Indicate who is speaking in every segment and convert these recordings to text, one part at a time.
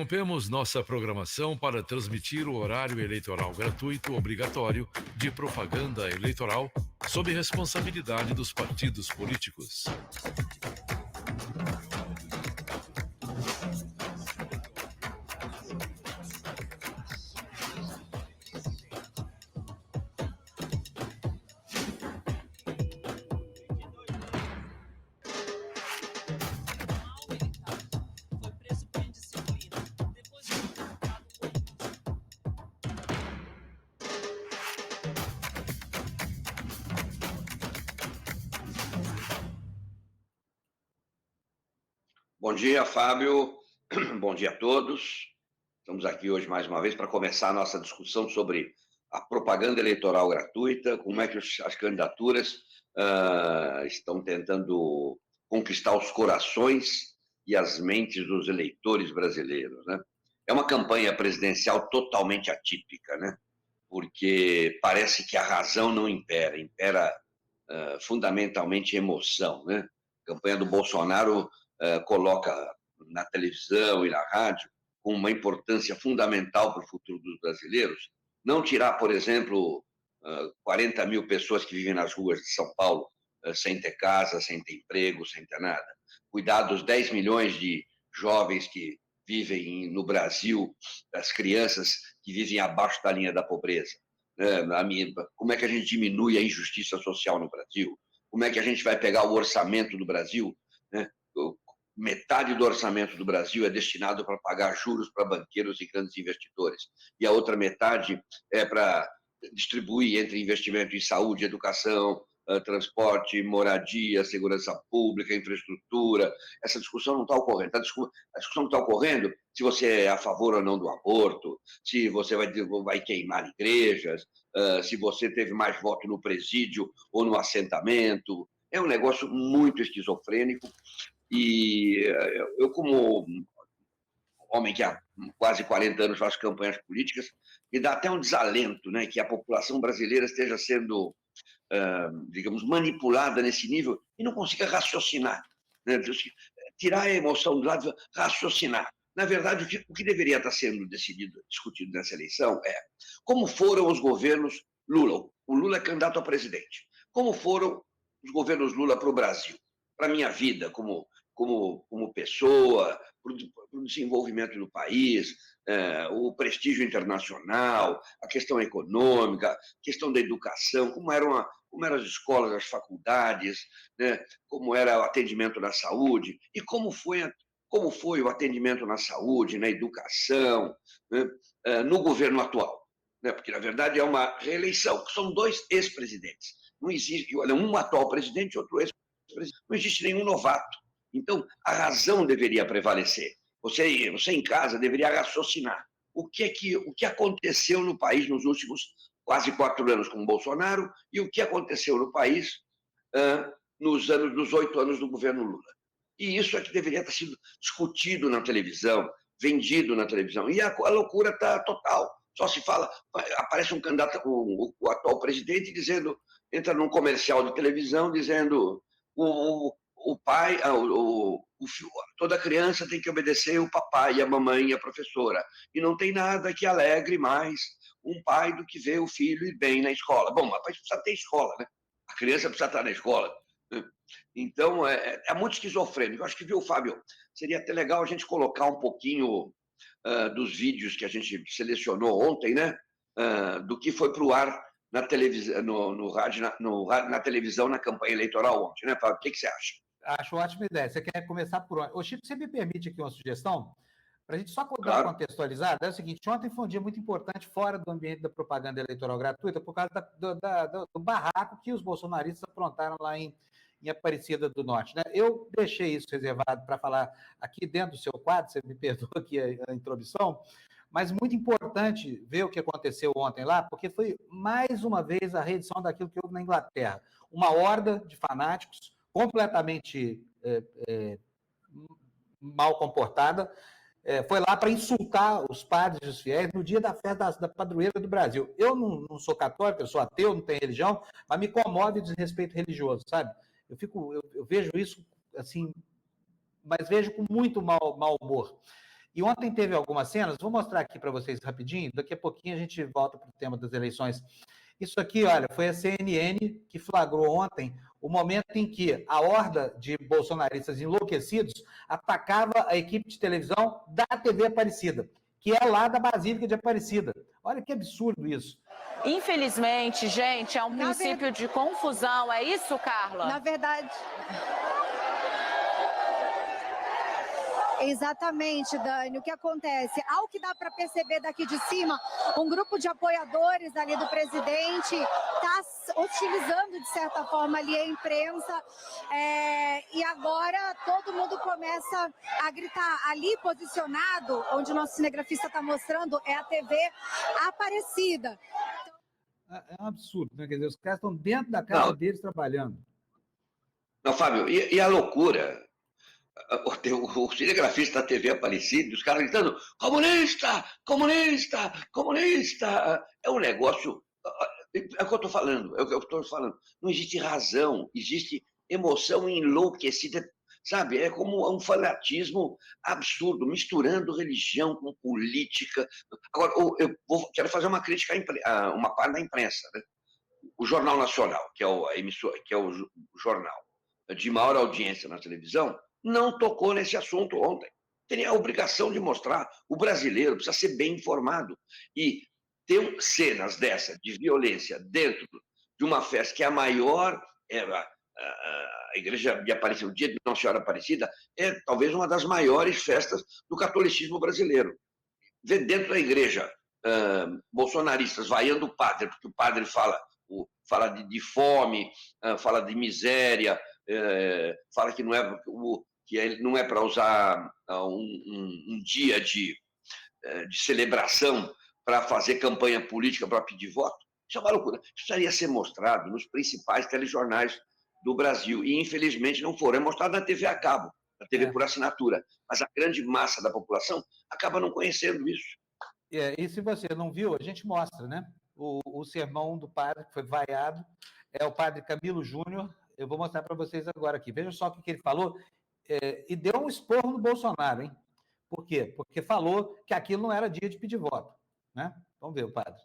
Speaker 1: Interrompemos nossa programação para transmitir o horário eleitoral gratuito obrigatório de propaganda eleitoral sob responsabilidade dos partidos políticos.
Speaker 2: Bom dia, Fábio. Bom dia a todos. Estamos aqui hoje mais uma vez para começar a nossa discussão sobre a propaganda eleitoral gratuita, como é que as candidaturas estão tentando conquistar os corações e as mentes dos eleitores brasileiros, né? É uma campanha presidencial totalmente atípica, né? Porque parece que a razão não impera, impera fundamentalmente emoção, né? A campanha do Bolsonaro coloca na televisão e na rádio com uma importância fundamental para o futuro dos brasileiros, não tirar, por exemplo, 40 mil pessoas que vivem nas ruas de São Paulo sem ter casa, sem ter emprego, sem ter nada. Cuidar dos 10 milhões de jovens que vivem no Brasil, das crianças que vivem abaixo da linha da pobreza. Como é que a gente diminui a injustiça social no Brasil? Como é que a gente vai pegar o orçamento do Brasil, né? Metade do orçamento do Brasil é destinado para pagar juros para banqueiros e grandes investidores, e a outra metade é para distribuir entre investimento em saúde, educação, transporte, moradia, segurança pública, infraestrutura. Essa discussão não está ocorrendo. A discussão não está ocorrendo se você é a favor ou não do aborto, se você vai queimar igrejas, se você teve mais voto no presídio ou no assentamento. É um negócio muito esquizofrênico. E eu, como homem que há quase 40 anos faz campanhas políticas, me dá até um desalento, né, que a população brasileira esteja sendo, digamos, manipulada nesse nível e não consiga raciocinar, né, tirar a emoção do lado, raciocinar. Na verdade, o que deveria estar sendo discutido nessa eleição é como foram os governos Lula. O Lula é candidato a presidente. Como foram os governos Lula para o Brasil? Para a minha vida como pessoa, para o desenvolvimento do país, o prestígio internacional, a questão econômica, a questão da educação, como eram as escolas, as faculdades, né, como era o atendimento na saúde, e como foi o atendimento na saúde, na educação, né, no governo atual. Né, porque, na verdade, é uma reeleição, que são dois ex-presidentes. Não existe, um atual presidente e outro ex-presidente. Não existe nenhum novato. Então, a razão deveria prevalecer. Você em casa deveria raciocinar. O que aconteceu no país nos últimos quase 4 anos com o Bolsonaro e o que aconteceu no país nos 8 anos do governo Lula. E isso é que deveria ter sido discutido na televisão, vendido na televisão. E a loucura está total. Só se fala, aparece um candidato, o atual presidente, entra num comercial de televisão dizendo o pai, toda criança tem que obedecer o papai, a mamãe e a professora. E não tem nada que alegre mais um pai do que ver o filho ir bem na escola. Bom, mas precisa ter escola, né? A criança precisa estar na escola. Então, é muito esquizofrênico. Eu acho que, viu, Fábio, seria até legal a gente colocar um pouquinho dos vídeos que a gente selecionou ontem, né? Do que foi para o ar na televisão, no rádio, na televisão, na campanha eleitoral ontem, né, Fábio? O que você acha?
Speaker 3: Acho ótima ideia. Você quer começar por onde? Ô, Chico, você me permite aqui uma sugestão? Para a gente só dar uma contextualizada, é o seguinte: ontem foi um dia muito importante fora do ambiente da propaganda eleitoral gratuita, por causa do barraco que os bolsonaristas aprontaram lá em Aparecida do Norte, né? Eu deixei isso reservado para falar aqui dentro do seu quadro, você me perdoa aqui a introdução, mas muito importante ver o que aconteceu ontem lá, porque foi mais uma vez a reedição daquilo que houve na Inglaterra. Uma horda de fanáticos completamente mal comportada, foi lá para insultar os padres e os fiéis no dia da festa da padroeira do Brasil. Eu não sou católico, eu sou ateu, não tenho religião, mas me comove o desrespeito religioso, sabe? Eu vejo isso assim, mas vejo com muito mau humor. E ontem teve algumas cenas, vou mostrar aqui para vocês rapidinho, daqui a pouquinho a gente volta para o tema das eleições. Isso aqui, olha, foi a CNN que flagrou ontem o momento em que a horda de bolsonaristas enlouquecidos atacava a equipe de televisão da TV Aparecida, que é lá da Basílica de Aparecida. Olha que absurdo isso.
Speaker 4: Infelizmente, gente, é um princípio de confusão. É isso, Carla?
Speaker 5: Na verdade... Exatamente, Dani. O que acontece? Ao que dá para perceber daqui de cima, um grupo de apoiadores ali do presidente está hostilizando, de certa forma, ali a imprensa. E agora todo mundo começa a gritar. Ali posicionado, onde o nosso cinegrafista está mostrando, é a TV Aparecida.
Speaker 3: É um absurdo, né? Quer dizer, os caras estão dentro da casa deles trabalhando.
Speaker 2: Não, Fábio, e a loucura? O cinegrafista da TV Aparecida, os caras gritando: comunista, comunista, comunista. É um negócio. É o que eu estou falando, é o que eu estou falando. Não existe razão, existe emoção enlouquecida, sabe? É como um fanatismo absurdo, misturando religião com política. Agora, quero fazer uma crítica a uma parte da imprensa, né? O Jornal Nacional, que é o jornal de maior audiência na televisão, não tocou nesse assunto ontem. Tem a obrigação de mostrar. O brasileiro precisa ser bem informado. E ter cenas dessa, de violência, dentro de uma festa que é a maior, a Igreja de Aparecida, o Dia de Nossa Senhora Aparecida, é talvez uma das maiores festas do catolicismo brasileiro. Ver dentro da igreja bolsonaristas vaiando o padre, porque o padre fala de fome, fala de miséria, fala que não é para usar um dia de celebração para fazer campanha política para pedir voto. Isso é uma loucura. Isso precisaria ser mostrado nos principais telejornais do Brasil. E, infelizmente, não foram. É mostrado na TV a cabo, na TV por assinatura. Mas a grande massa da população acaba não conhecendo isso.
Speaker 3: E se você não viu, a gente mostra, né? O sermão do padre que foi vaiado é o padre Camilo Júnior. Eu vou mostrar para vocês agora aqui. Veja só o que ele falou. E deu um esporro no Bolsonaro, hein? Por quê? Porque falou que aquilo não era dia de pedir voto, né? Vamos ver o padre.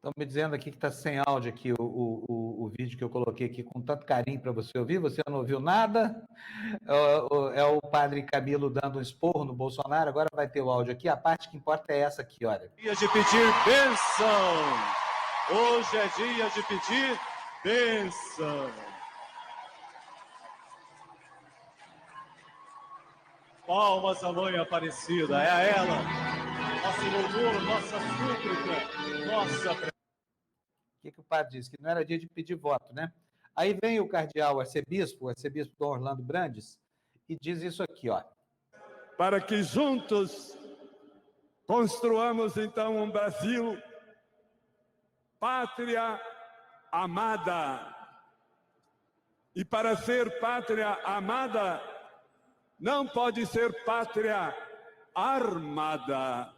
Speaker 3: Estão me dizendo aqui que está sem áudio aqui o vídeo que eu coloquei aqui com tanto carinho para você ouvir. Você não ouviu nada? É o padre Camilo dando um esporro no Bolsonaro. Agora vai ter o áudio aqui. A parte que importa é essa aqui, olha.
Speaker 6: Dia de pedir bênção. Hoje é dia de pedir bênção. Palmas à Mãe Aparecida. É a ela. Nosso louvor, nossa súplica, nossa...
Speaker 3: O que o padre disse? Que não era dia de pedir voto, né? Aí vem o cardeal arcebispo Dom Orlando Brandes, e diz isso aqui, ó.
Speaker 7: Para que juntos construamos, então, um Brasil pátria amada. E para ser pátria amada, não pode ser pátria armada.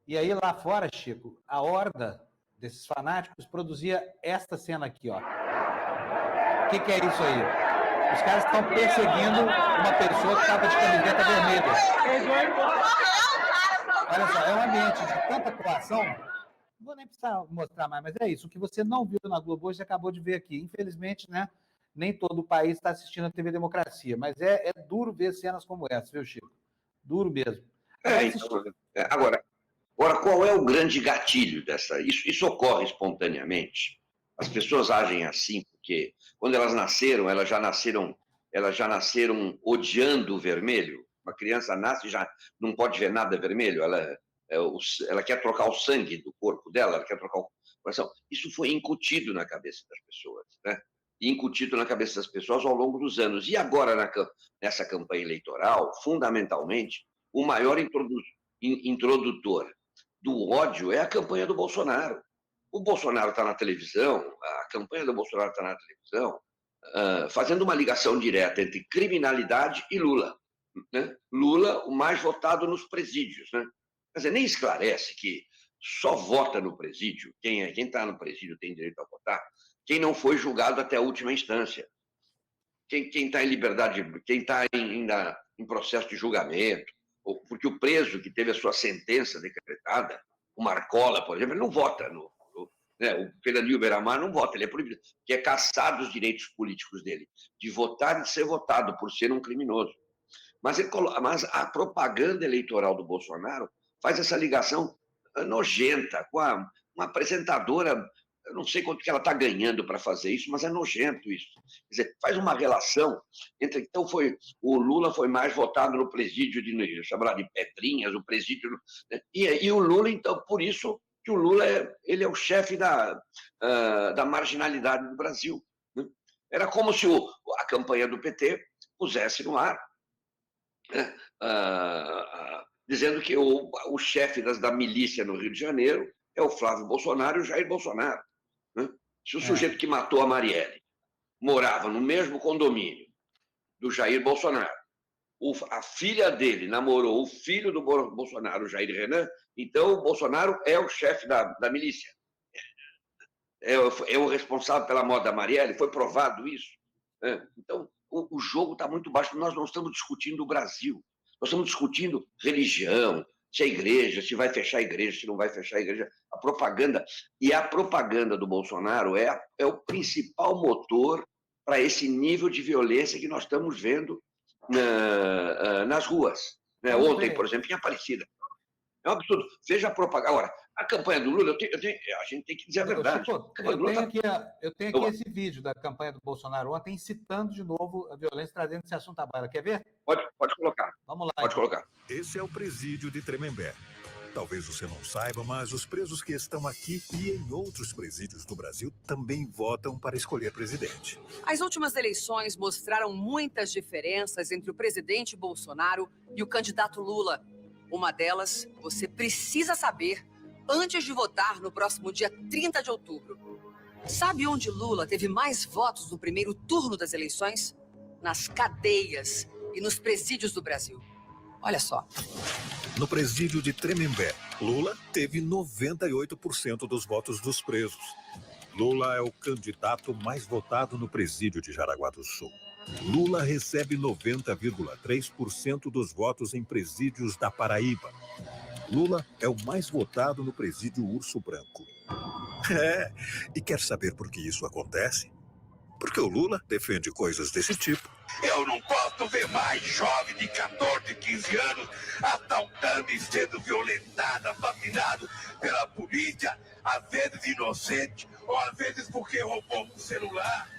Speaker 3: E aí lá fora, Chico, a horda desses fanáticos produzia esta cena aqui, ó. O que é isso aí? Os caras estão perseguindo uma pessoa que estava de camiseta vermelha. Olha só, é um ambiente de tanta coação. Não vou nem precisar mostrar mais, mas é isso. O que você não viu na Globo hoje, você acabou de ver aqui. Infelizmente, né? Nem todo o país está assistindo a TV Democracia, mas é duro ver cenas como essa, viu, Chico? Duro mesmo.
Speaker 2: Agora, qual é o grande gatilho dessa? Isso ocorre espontaneamente? As pessoas agem assim porque quando elas já nasceram odiando o vermelho. Uma criança nasce e já não pode ver nada vermelho, ela quer trocar o sangue do corpo dela, ela quer trocar o coração. Isso foi incutido na cabeça das pessoas, né? E incutido na cabeça das pessoas ao longo dos anos. E agora, nessa campanha eleitoral, fundamentalmente, o maior introdutor do ódio é a campanha do Bolsonaro. O Bolsonaro está na televisão, a campanha do Bolsonaro está na televisão, fazendo uma ligação direta entre criminalidade e Lula. Né? Lula, o mais votado nos presídios. Né? Quer dizer, nem esclarece que só vota no presídio, quem está no presídio tem direito a votar, quem não foi julgado até a última instância. Quem está em liberdade, quem está ainda em processo de julgamento, porque o preso que teve a sua sentença decretada, o Marcola, por exemplo, ele não vota né? O Fernandinho Beiramar não vota, ele é proibido, que é caçado os direitos políticos dele, de votar e de ser votado por ser um criminoso. Mas a propaganda eleitoral do Bolsonaro faz essa ligação nojenta com uma apresentadora. Eu não sei quanto que ela está ganhando para fazer isso, mas é nojento isso. Quer dizer, faz uma relação entre. Então, o Lula foi mais votado no presídio chamado de Pedrinhas, o presídio. Né? E o Lula, então, por isso que o Lula ele é o chefe da marginalidade do Brasil. Né? Era como se a campanha do PT pusesse no ar, né? Dizendo que o chefe da milícia no Rio de Janeiro é o Flávio Bolsonaro e o Jair Bolsonaro. Né? Se o sujeito que matou a Marielle morava no mesmo condomínio do Jair Bolsonaro, a filha dele namorou o filho do Bolsonaro, o Jair Renan, então o Bolsonaro é o chefe da milícia. É o responsável pela morte da Marielle, foi provado isso. Né? Então, o jogo está muito baixo. Nós não estamos discutindo o Brasil. Nós estamos discutindo religião, se a igreja, se vai fechar a igreja, se não vai fechar a igreja. A propaganda. E a propaganda do Bolsonaro é o principal motor para esse nível de violência que nós estamos vendo nas ruas. Né? Ontem, por exemplo, em Aparecida. É um absurdo. Veja a propaganda. Agora, a campanha do Lula, a gente tem que dizer a verdade.
Speaker 3: Chico, eu tenho aqui esse vídeo da campanha do Bolsonaro ontem, citando de novo a violência, trazendo esse assunto à baila. Quer ver?
Speaker 2: Pode colocar.
Speaker 3: Vamos lá.
Speaker 2: Pode colocar.
Speaker 8: Esse é o presídio de Tremembé. Talvez você não saiba, mas os presos que estão aqui e em outros presídios do Brasil também votam para escolher presidente.
Speaker 9: As últimas eleições mostraram muitas diferenças entre o presidente Bolsonaro e o candidato Lula. Uma delas, você precisa saber antes de votar no próximo dia 30 de outubro. Sabe onde Lula teve mais votos no primeiro turno das eleições? Nas cadeias e nos presídios do Brasil. Olha só.
Speaker 8: No presídio de Tremembé, Lula teve 98% dos votos dos presos. Lula é o candidato mais votado no presídio de Jaraguá do Sul. Lula recebe 90,3% dos votos em presídios da Paraíba. Lula é o mais votado no presídio Urso Branco. E quer saber por que isso acontece? Porque o Lula defende coisas desse tipo.
Speaker 10: Eu não posso ver mais jovem de 14, 15 anos assaltando e sendo violentado, assassinado pela polícia, às vezes inocente, ou às vezes porque roubou um celular.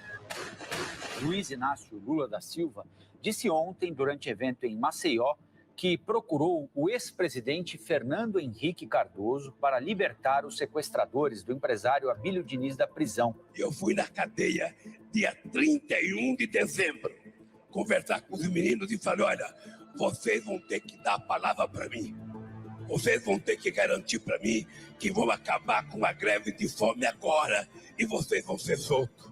Speaker 11: Luiz Inácio Lula da Silva disse ontem, durante evento em Maceió, que procurou o ex-presidente Fernando Henrique Cardoso para libertar os sequestradores do empresário Abílio Diniz da prisão.
Speaker 10: Eu fui na cadeia dia 31 de dezembro conversar com os meninos e falei, olha, vocês vão ter que dar a palavra para mim. Vocês vão ter que garantir para mim que vão acabar com a greve de fome agora e vocês vão ser soltos.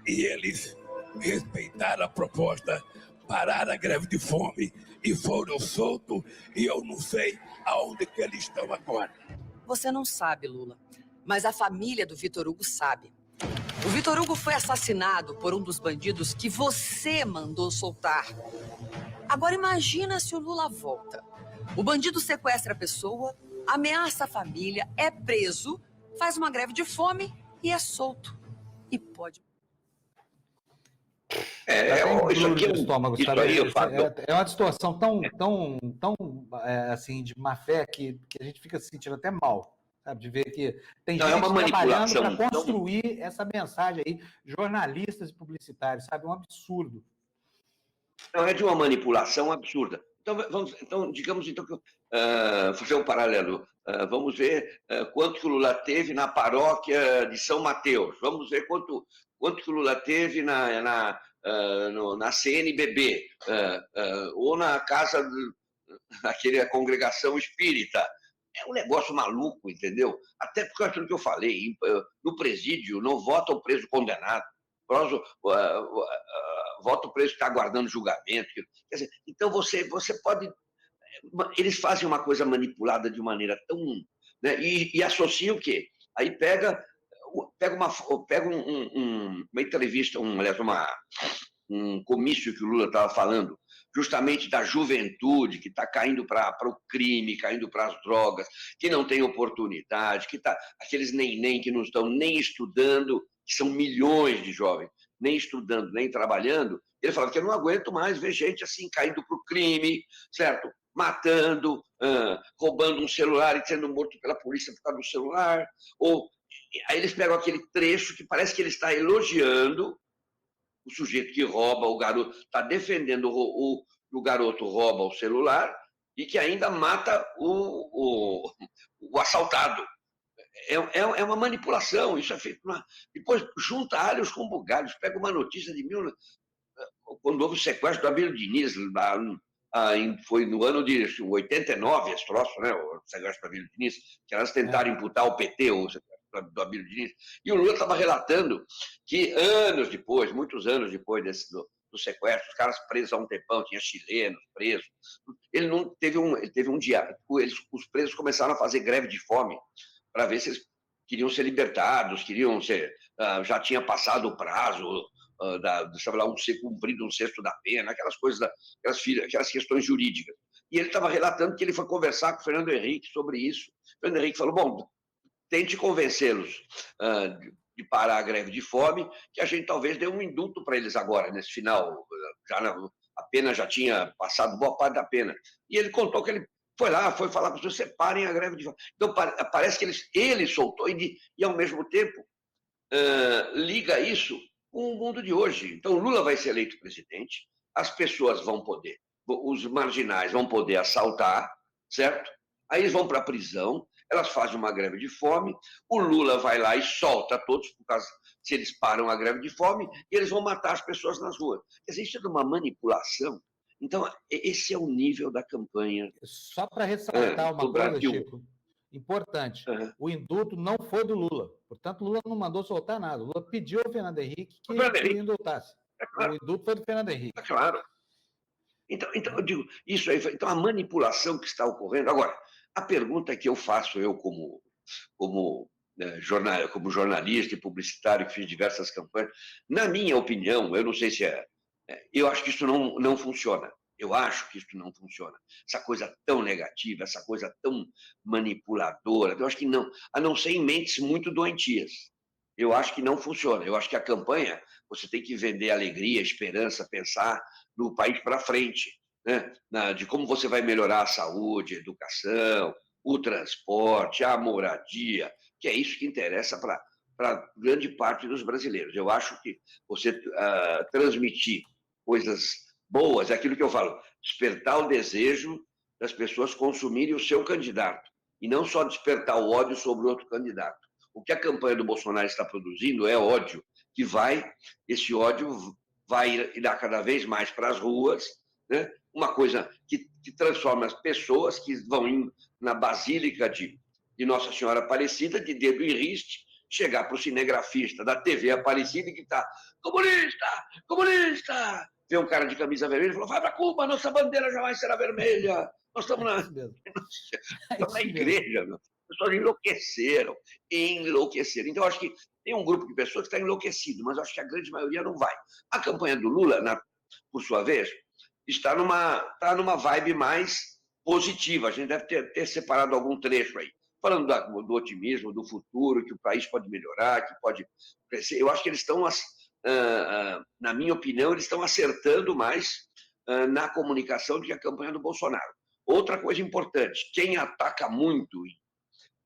Speaker 10: E eles respeitaram a proposta, pararam a greve de fome e foram soltos, e eu não sei aonde que eles estão agora.
Speaker 9: Você não sabe, Lula, mas a família do Vitor Hugo sabe. O Vitor Hugo foi assassinado por um dos bandidos que você mandou soltar. Agora imagina se o Lula volta. O bandido sequestra a pessoa, ameaça a família, é preso, faz uma greve de fome e é solto. E pode...
Speaker 3: Isso aqui é uma distorção tão assim, de má fé que a gente fica se sentindo até mal. sabe? De ver que tem
Speaker 2: Não,
Speaker 3: gente
Speaker 2: é uma
Speaker 3: trabalhando
Speaker 2: manipulação.
Speaker 3: para construir essa mensagem aí, jornalistas e publicitários, sabe? Um absurdo.
Speaker 2: Não, é de uma manipulação absurda. Então digamos então, que fazer um paralelo. Vamos ver quanto que o Lula teve na paróquia de São Mateus. Vamos ver quanto que o Lula teve na CNBB, ou na casa, naquela congregação espírita. É um negócio maluco, entendeu? Até porque aquilo que eu falei, no presídio não vota o preso condenado, vota o preso que está aguardando julgamento. Quer dizer, então você pode... Eles fazem uma coisa manipulada de maneira tão... Né, e associa o quê? Aí pega uma entrevista, um comício que o Lula estava falando, justamente da juventude que está caindo para o crime, caindo para as drogas, que não tem oportunidade, que aqueles nem que não estão nem estudando, que são milhões de jovens, nem estudando, nem trabalhando. Ele falava que eu não aguento mais ver gente assim caindo para o crime, certo? Matando, roubando um celular e sendo morto pela polícia por causa do celular. Aí eles pegam aquele trecho que parece que ele está elogiando o sujeito que rouba, o garoto, está defendendo o garoto rouba o celular e que ainda mata o assaltado. É uma manipulação, isso é feito. Depois junta alhos com bugalhos, pega uma notícia de quando houve o sequestro do Abílio Diniz, foi no ano de 89, esse troço, né, o sequestro do Abílio Diniz, que elas tentaram imputar ao PT, o sequestro do Abílio Diniz, e o Lula estava relatando que muitos anos depois do sequestro, os caras presos há um tempão, tinha chilenos presos, ele teve um dia, os presos começaram a fazer greve de fome para ver se eles queriam ser libertados, já tinha passado o prazo, ser cumprido um sexto da pena, aquelas coisas, aquelas questões jurídicas. E ele estava relatando que ele foi conversar com o Fernando Henrique sobre isso. O Fernando Henrique falou, bom, tente convencê-los de parar a greve de fome, que a gente talvez dê um indulto para eles agora, nesse final. A pena já tinha passado boa parte da pena. E ele contou que ele foi lá, foi falar com os pessoas, separem a greve de fome. Então, parece que ele soltou e, ao mesmo tempo, liga isso com o mundo de hoje. Então, o Lula vai ser eleito presidente, as pessoas vão poder, os marginais vão poder assaltar, certo? Aí eles vão para a prisão, elas fazem uma greve de fome, o Lula vai lá e solta todos, por causa se eles param a greve de fome, e eles vão matar as pessoas nas ruas. Quer dizer, isso é uma manipulação. Então, esse é o nível da campanha.
Speaker 3: Só para ressaltar uma coisa,
Speaker 2: Brasil.
Speaker 3: Chico, importante, o indulto não foi do Lula, portanto, o Lula não mandou soltar nada, o Lula pediu ao Fernando Henrique que ele indultasse. Claro. O indulto foi do Fernando Henrique.
Speaker 2: Claro. Então, eu digo, isso aí, então a manipulação que está ocorrendo. Agora, a pergunta que eu faço, como jornalista e publicitário que fiz diversas campanhas, na minha opinião, eu não sei se eu acho que isso não funciona. Eu acho que isso não funciona. Essa coisa tão negativa, essa coisa tão manipuladora, eu acho que não, a não ser em mentes muito doentias. Eu acho que não funciona. Eu acho que a campanha, você tem que vender alegria, esperança, pensar no país para frente, né? De como você vai melhorar a saúde, a educação, o transporte, a moradia, que é isso que interessa para grande parte dos brasileiros. Eu acho que você transmitir coisas boas, é aquilo que eu falo, despertar o desejo das pessoas consumirem o seu candidato, e não só despertar o ódio sobre outro candidato. O que a campanha do Bolsonaro está produzindo é ódio, esse ódio vai dar cada vez mais para as ruas, né? Uma coisa que transforma as pessoas que vão na Basílica de Nossa Senhora Aparecida, de dedo em riste, chegar para o cinegrafista da TV Aparecida que está comunista, comunista, vê um cara de camisa vermelha e falou, vai para Cuba, nossa bandeira jamais será vermelha, nós estamos na igreja, meu. As pessoas enlouqueceram. Então, eu acho que tem um grupo de pessoas que está enlouquecido, mas eu acho que a grande maioria não vai. A campanha do Lula, por sua vez, está numa vibe mais positiva. A gente deve ter separado algum trecho aí. Falando do otimismo, do futuro, que o país pode melhorar, que pode crescer. Eu acho que eles estão, na minha opinião, eles estão acertando mais na comunicação do que a campanha do Bolsonaro. Outra coisa importante, quem ataca muito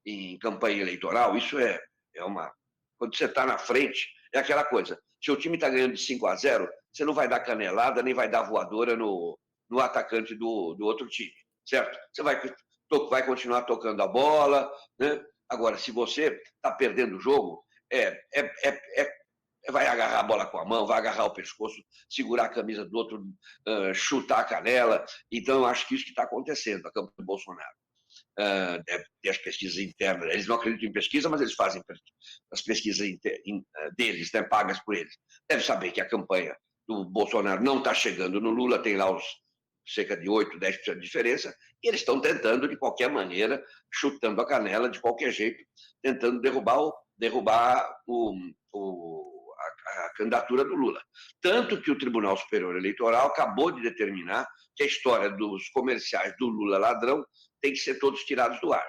Speaker 2: em campanha eleitoral, isso é uma... Quando você está na frente, é aquela coisa. Se o time está ganhando de 5-0, você não vai dar canelada, nem vai dar voadora no atacante do outro time, certo? Você vai continuar tocando a bola, né? Agora, se você está perdendo o jogo, vai agarrar a bola com a mão, vai agarrar o pescoço, segurar a camisa do outro, chutar a canela. Então, eu acho que isso que está acontecendo na campanha do Bolsonaro. Deve ter as pesquisas internas. Eles não acreditam em pesquisa, mas eles fazem as pesquisas deles, né, pagas por eles. Deve saber que a campanha do Bolsonaro não está chegando no Lula, tem lá os cerca de 8%, 10% de diferença, e eles estão tentando, de qualquer maneira, chutando a canela, de qualquer jeito, tentando derrubar a candidatura do Lula. Tanto que o Tribunal Superior Eleitoral acabou de determinar que a história dos comerciais do Lula ladrão tem que ser todos tirados do ar.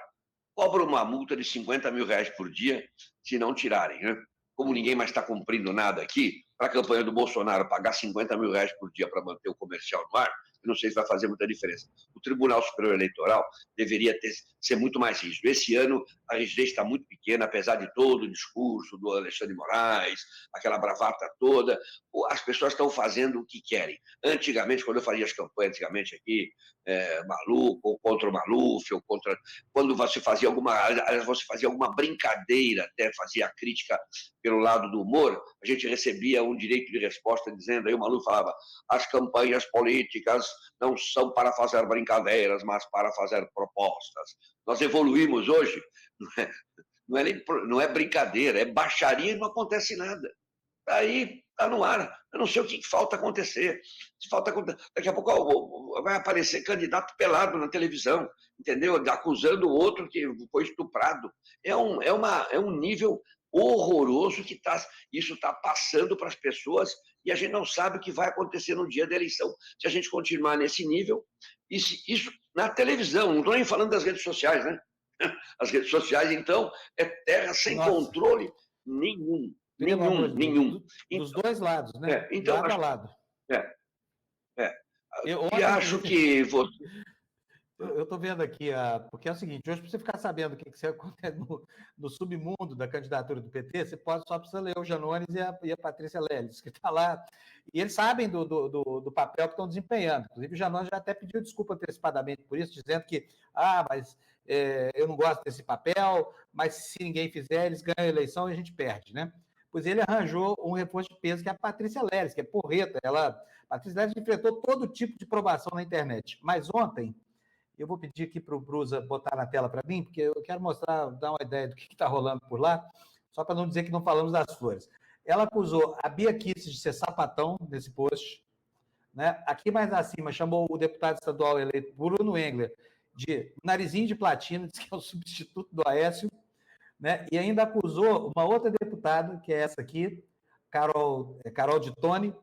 Speaker 2: Cobra uma multa de 50 mil reais por dia se não tirarem, né? Como ninguém mais está cumprindo nada aqui, para a campanha do Bolsonaro pagar 50 mil reais por dia para manter o comercial no ar, eu não sei se vai fazer muita diferença. O Tribunal Superior Eleitoral deveria ser muito mais rígido. Esse ano, a rigidez está muito pequena, apesar de todo o discurso do Alexandre de Moraes, aquela bravata toda. As pessoas estão fazendo o que querem. Antigamente, quando eu fazia as campanhas, aqui, Maluco, ou contra o Maluf, ou contra... Quando você fazia alguma brincadeira, até fazia a crítica pelo lado do humor, a gente recebia um direito de resposta dizendo, aí o Maluf falava, as campanhas políticas não são para fazer brincadeiras, mas para fazer propostas. Nós evoluímos hoje, não é brincadeira, é baixaria e não acontece nada. Aí está no ar. Eu não sei o que falta acontecer. Daqui a pouco vai aparecer candidato pelado na televisão, entendeu? Acusando o outro que foi estuprado. É um nível horroroso que isso está passando para as pessoas e a gente não sabe o que vai acontecer no dia da eleição. Se a gente continuar nesse nível, isso na televisão, não estou nem falando das redes sociais, né? As redes sociais, então, é terra sem controle nenhum. Nenhum.
Speaker 3: Dos dois lados, né?
Speaker 2: Então,
Speaker 3: lado a lado.
Speaker 2: E acho que você...
Speaker 3: Eu estou vendo aqui, porque é o seguinte, hoje, para você ficar sabendo o que acontece no submundo da candidatura do PT, você só precisa ler o Janones e a Patrícia Leles, que está lá, e eles sabem do papel que estão desempenhando. Inclusive, o Janones já até pediu desculpa antecipadamente por isso, dizendo que, mas eu não gosto desse papel, mas se ninguém fizer, eles ganham a eleição e a gente perde, né? Pois ele arranjou um reforço de peso, que é a Patrícia Leles, que é porreta. A Patrícia Leles enfrentou todo tipo de provação na internet. Mas ontem, eu vou pedir aqui para o Brusa botar na tela para mim, porque eu quero dar uma ideia do que está rolando por lá, só para não dizer que não falamos das flores. Ela acusou a Bia Kicis de ser sapatão nesse post, né? Aqui mais acima, chamou o deputado estadual eleito Bruno Engler de narizinho de platina, disse que é o substituto do Aécio, né? E ainda acusou uma outra deputada, que é essa aqui, Carol de Tone,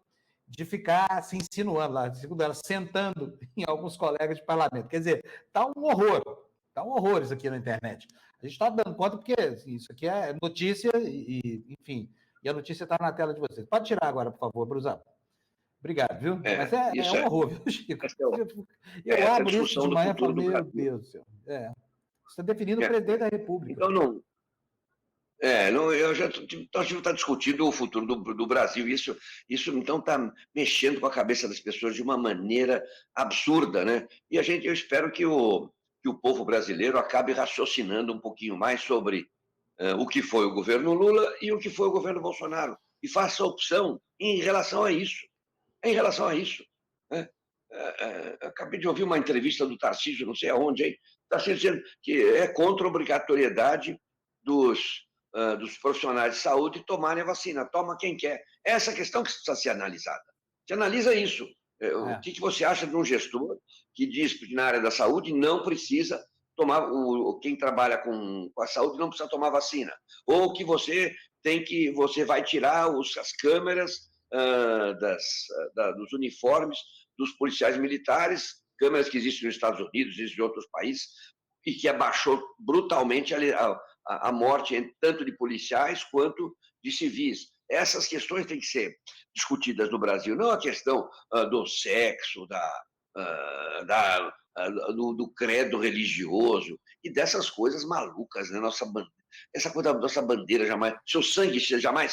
Speaker 3: de ficar se insinuando lá, segundo ela, sentando em alguns colegas de parlamento. Quer dizer, está um horror isso aqui na internet. A gente está dando conta porque assim, isso aqui é notícia enfim, e a notícia está na tela de vocês. Pode tirar agora, por favor, Brusão. Obrigado, viu? Mas é um horror, viu, Chico? Eu abro isso de manhã e falo, meu Deus do céu. Você está definindo o presidente da República.
Speaker 2: Então, não... eu já está discutindo o futuro do Brasil. Isso então está mexendo com a cabeça das pessoas de uma maneira absurda, né? E eu espero que o povo brasileiro acabe raciocinando um pouquinho mais sobre o que foi o governo Lula e o que foi o governo Bolsonaro e faça a opção em relação a isso. Né? Acabei de ouvir uma entrevista do Tarcísio, não sei aonde, hein? Tarcísio dizendo que é contra a obrigatoriedade dos profissionais de saúde tomarem a vacina. Toma quem quer. É essa questão que precisa ser analisada. Você analisa isso. O que você acha de um gestor que diz que na área da saúde não precisa tomar, quem trabalha com a saúde não precisa tomar vacina? Ou que você vai tirar as câmeras dos uniformes dos policiais militares, câmeras que existem nos Estados Unidos, existem em outros países, e que abaixou brutalmente a morte tanto de policiais quanto de civis. Essas questões têm que ser discutidas no Brasil, não a questão do sexo, do credo religioso e dessas coisas malucas, né? Essa coisa da nossa bandeira jamais, seu sangue jamais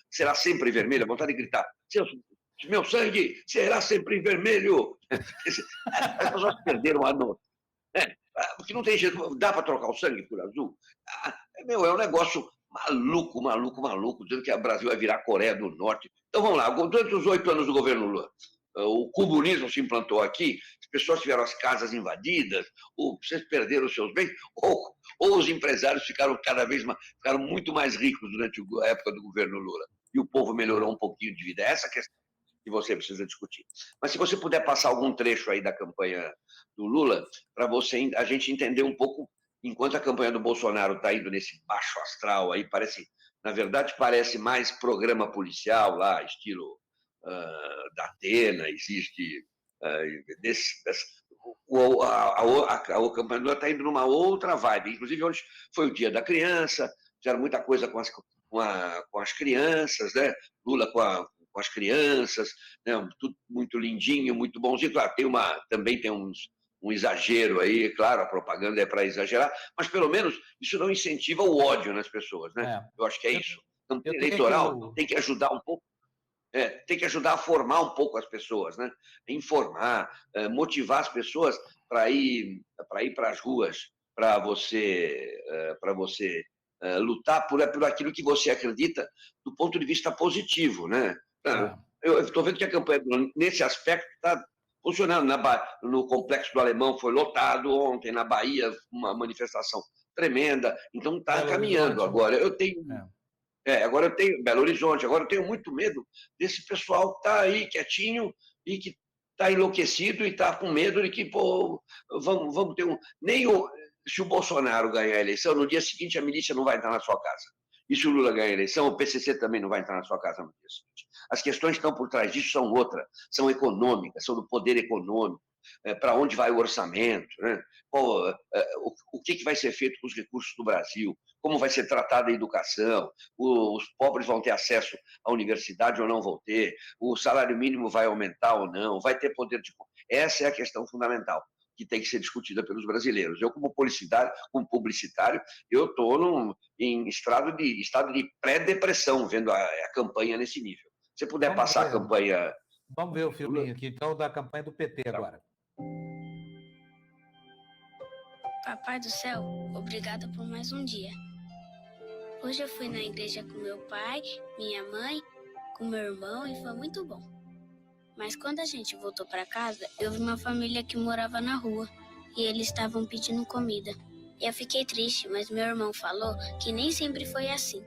Speaker 2: será sempre vermelho, a vontade de gritar, meu sangue será sempre vermelho. As pessoas perderam a noção. Porque não tem jeito, dá para trocar o sangue por azul? É um negócio maluco, dizendo que o Brasil vai virar Coreia do Norte. Então vamos lá, durante os 8 anos do governo Lula, o comunismo se implantou aqui, as pessoas tiveram as casas invadidas, ou vocês perderam os seus bens, ou os empresários ficaram muito mais ricos durante a época do governo Lula. E o povo melhorou um pouquinho de vida. Essa é a questão que você precisa discutir. Mas se você puder passar algum trecho aí da campanha do Lula, para a gente entender um pouco, enquanto a campanha do Bolsonaro está indo nesse baixo astral aí, na verdade, parece mais programa policial lá, estilo da Atena, existe a campanha do Lula está indo numa outra vibe. Inclusive, hoje foi o Dia da Criança, fizeram muita coisa com as crianças, né? Lula com as crianças, né? Tudo muito lindinho, muito bonzinho. Claro, também tem um exagero aí, claro, a propaganda é para exagerar, mas pelo menos isso não incentiva o ódio nas pessoas, né? Eu acho que é isso. A campanha eleitoral tem que ajudar um pouco. Tem que ajudar a formar um pouco as pessoas, né? Informar, motivar as pessoas para ir para as ruas, para você lutar por aquilo que você acredita do ponto de vista positivo, né? Eu estou vendo que a campanha, nesse aspecto, está funcionando. No Complexo do Alemão foi lotado ontem, na Bahia, uma manifestação tremenda, então está caminhando. Agora eu tenho Belo Horizonte, agora eu tenho muito medo desse pessoal que está aí quietinho e que está enlouquecido e está com medo de que, vamos ter se o Bolsonaro ganhar a eleição, no dia seguinte a milícia não vai entrar na sua casa. E se o Lula ganhar a eleição, o PCC também não vai entrar na sua casa no dia seguinte. As questões que estão por trás disso são outras, são econômicas, são do poder econômico, para onde vai o orçamento, né? O que vai ser feito com os recursos do Brasil, como vai ser tratada a educação, os pobres vão ter acesso à universidade ou não vão ter, o salário mínimo vai aumentar ou não, vai ter poder de... Essa é a questão fundamental que tem que ser discutida pelos brasileiros. Eu, como publicitário, eu estou em estado de pré-depressão, vendo a campanha nesse nível. Se você puder passar a campanha...
Speaker 3: Vamos ver o filminho aqui, então, da campanha do PT agora.
Speaker 12: Papai do céu, obrigada por mais um dia. Hoje eu fui na igreja com meu pai, minha mãe, com meu irmão e foi muito bom. Mas quando a gente voltou para casa, eu vi uma família que morava na rua e eles estavam pedindo comida. Eu fiquei triste, mas meu irmão falou que nem sempre foi assim.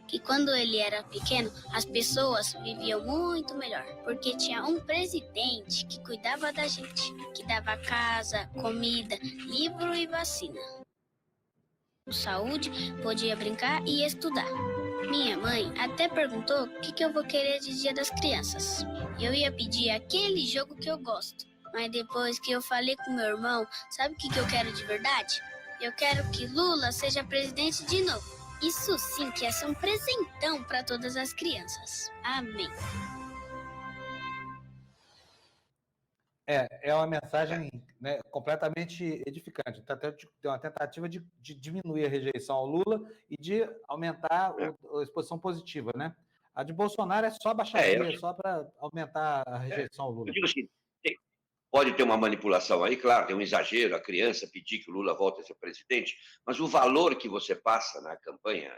Speaker 12: Que quando ele era pequeno, as pessoas viviam muito melhor, porque tinha um presidente que cuidava da gente, que dava casa, comida, livro e vacina. Saúde, podia brincar e estudar. Minha mãe até perguntou o que eu vou querer de Dia das Crianças. Eu ia pedir aquele jogo que eu gosto, mas depois que eu falei com meu irmão, sabe o que eu quero de verdade? Eu quero que Lula seja presidente de novo. Isso sim que ia ser um presentão para todas as crianças. Amém.
Speaker 3: É uma mensagem, né, completamente edificante. Tem uma tentativa de diminuir a rejeição ao Lula e de aumentar a exposição positiva, né? A de Bolsonaro é só baixaria, só para aumentar a rejeição ao Lula.
Speaker 2: Eu digo assim, pode ter uma manipulação aí, claro, tem um exagero, a criança pedir que o Lula volte a ser presidente, mas o valor que você passa na campanha,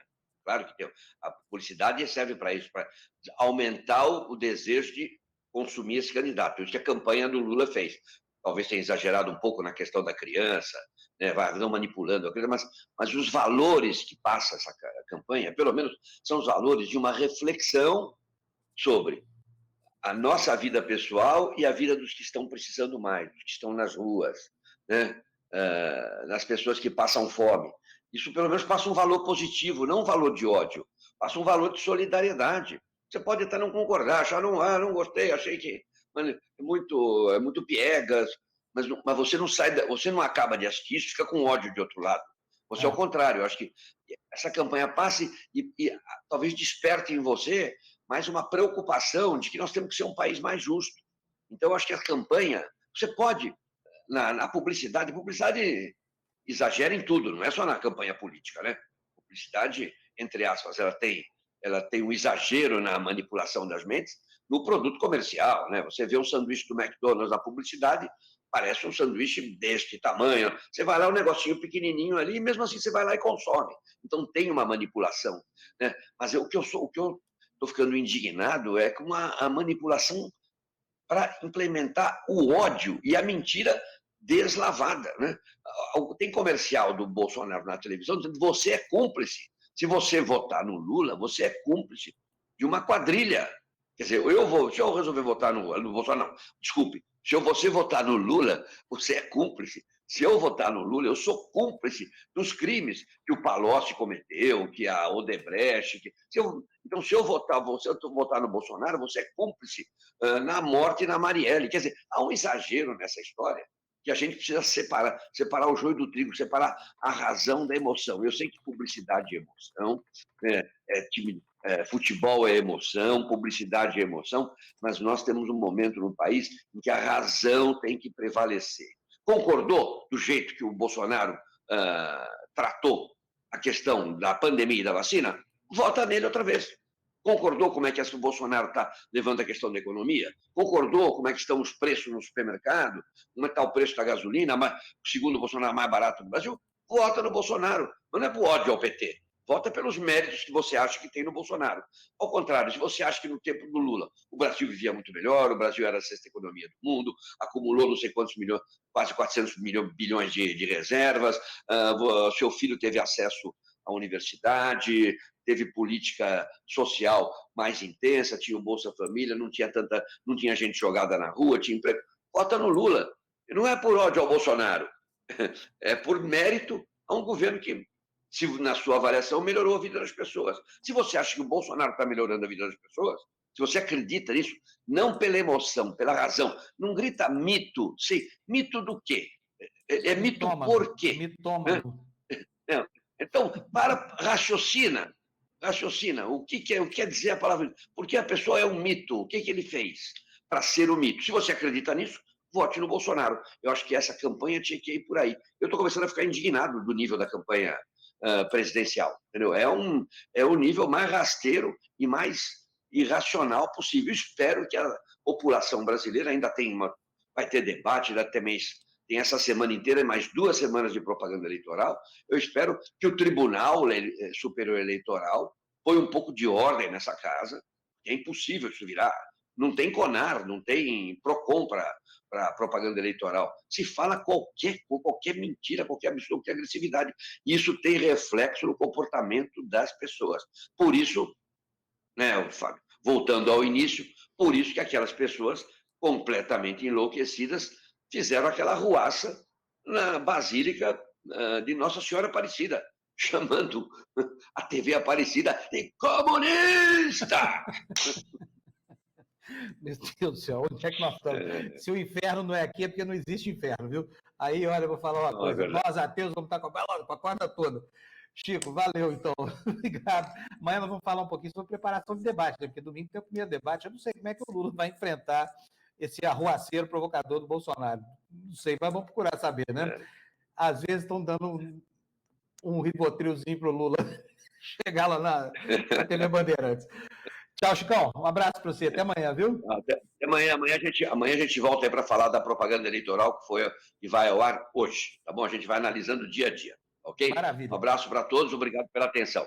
Speaker 2: claro que tem, a publicidade serve para isso, para aumentar o desejo de consumir esse candidato. Isso que a campanha do Lula fez. Talvez tenha exagerado um pouco na questão da criança, né, não manipulando a criança, mas os valores que passa essa campanha, pelo menos, são os valores de uma reflexão sobre a nossa vida pessoal e a vida dos que estão precisando mais, dos que estão nas ruas, né? Das pessoas que passam fome. Isso, pelo menos, passa um valor positivo, não um valor de ódio, passa um valor de solidariedade. Você pode até não concordar, achar, não gostei, achei que é muito piegas, mas você não acaba de assistir isso, fica com ódio de outro lado. Você, ao contrário, eu acho que essa campanha passe e talvez desperte em você mais uma preocupação de que nós temos que ser um país mais justo. Então, eu acho que a campanha Você pode, na publicidade exagera em tudo, não é só na campanha política, né? Publicidade, entre aspas, ela tem um exagero na manipulação das mentes no produto comercial, né? Você vê um sanduíche do McDonald's na publicidade, parece um sanduíche deste tamanho. Você vai lá, um negocinho pequenininho ali, e mesmo assim você vai lá e consome. Então tem uma manipulação, né? Mas o que eu estou ficando indignado é com a manipulação para implementar o ódio e a mentira deslavada, né? Tem comercial do Bolsonaro na televisão dizendo que você é cúmplice. Se você votar no Lula, você é cúmplice de uma quadrilha. Quer dizer, se eu resolver votar no Bolsonaro, não, desculpe, se você votar no Lula, você é cúmplice. Se eu votar no Lula, eu sou cúmplice dos crimes que o Palocci cometeu, que a Odebrecht... Então, se eu votar no Bolsonaro, você é cúmplice na morte na Marielle. Quer dizer, há um exagero nessa história que a gente precisa separar o joio do trigo, separar a razão da emoção. Eu sei que publicidade é emoção, futebol é emoção, publicidade é emoção, mas nós temos um momento no país em que a razão tem que prevalecer. Concordou do jeito que o Bolsonaro tratou a questão da pandemia e da vacina? Vota nele outra vez. Concordou como é que o Bolsonaro está levando a questão da economia? Concordou como é que estão os preços no supermercado? Como é que está o preço da gasolina, segundo o Bolsonaro, mais barato no Brasil? Vota no Bolsonaro. Não é por ódio ao PT. Vota pelos méritos que você acha que tem no Bolsonaro. Ao contrário, se você acha que no tempo do Lula o Brasil vivia muito melhor, o Brasil era a sexta economia do mundo, acumulou não sei quantos milhões, quase 400 bilhões de reservas, seu filho teve acesso à universidade, teve política social mais intensa, tinha o Bolsa Família, não tinha gente jogada na rua, tinha emprego. Vota no Lula. E não é por ódio ao Bolsonaro, é por mérito a um governo que, se na sua avaliação, melhorou a vida das pessoas. Se você acha que o Bolsonaro está melhorando a vida das pessoas, se você acredita nisso, não pela emoção, pela razão, não grita mito. Sim, mito do quê? É mito por quê?
Speaker 3: Mitômano.
Speaker 2: Então, raciocina. O que quer dizer a palavra? Porque a pessoa é um mito. O que ele fez para ser um mito? Se você acredita nisso, vote no Bolsonaro. Eu acho que essa campanha tinha que ir por aí. Eu estou começando a ficar indignado do nível da campanha presidencial. Entendeu? É o nível mais rasteiro e mais irracional possível. Espero que a população brasileira ainda vai ter debate, ainda tem essa semana inteira e mais 2 semanas de propaganda eleitoral. Eu espero que o Tribunal Superior Eleitoral põe um pouco de ordem nessa casa. É impossível isso virar. Não tem CONAR, não tem PROCON para propaganda eleitoral. Se fala qualquer mentira, qualquer absurdo, qualquer agressividade. Isso tem reflexo no comportamento das pessoas. Por isso, né, Fábio, voltando ao início, por isso que aquelas pessoas completamente enlouquecidas fizeram aquela ruaça na Basílica de Nossa Senhora Aparecida, chamando a TV Aparecida de comunista!
Speaker 3: Meu Deus do céu, onde é que nós estamos? Se o inferno não é aqui, é porque não existe inferno, viu? Aí, olha, eu vou falar uma coisa. Nós, ateus, vamos estar com a corda toda. Chico, valeu, então. Obrigado. Amanhã nós vamos falar um pouquinho sobre preparação de debate, né? Porque domingo tem o primeiro debate. Eu não sei como é que o Lula vai enfrentar esse arruaceiro provocador do Bolsonaro. Não sei, mas vamos procurar saber, né? Às vezes estão dando um ribotrilzinho para o Lula chegar lá na TV Bandeirantes. Tchau, Chicão. Um abraço para você. Até amanhã, viu?
Speaker 2: Até amanhã. Amanhã a gente volta aí para falar da propaganda eleitoral que vai ao ar hoje. Tá bom? A gente vai analisando dia a dia. Ok?
Speaker 3: Maravilha.
Speaker 2: Um abraço para todos. Obrigado pela atenção.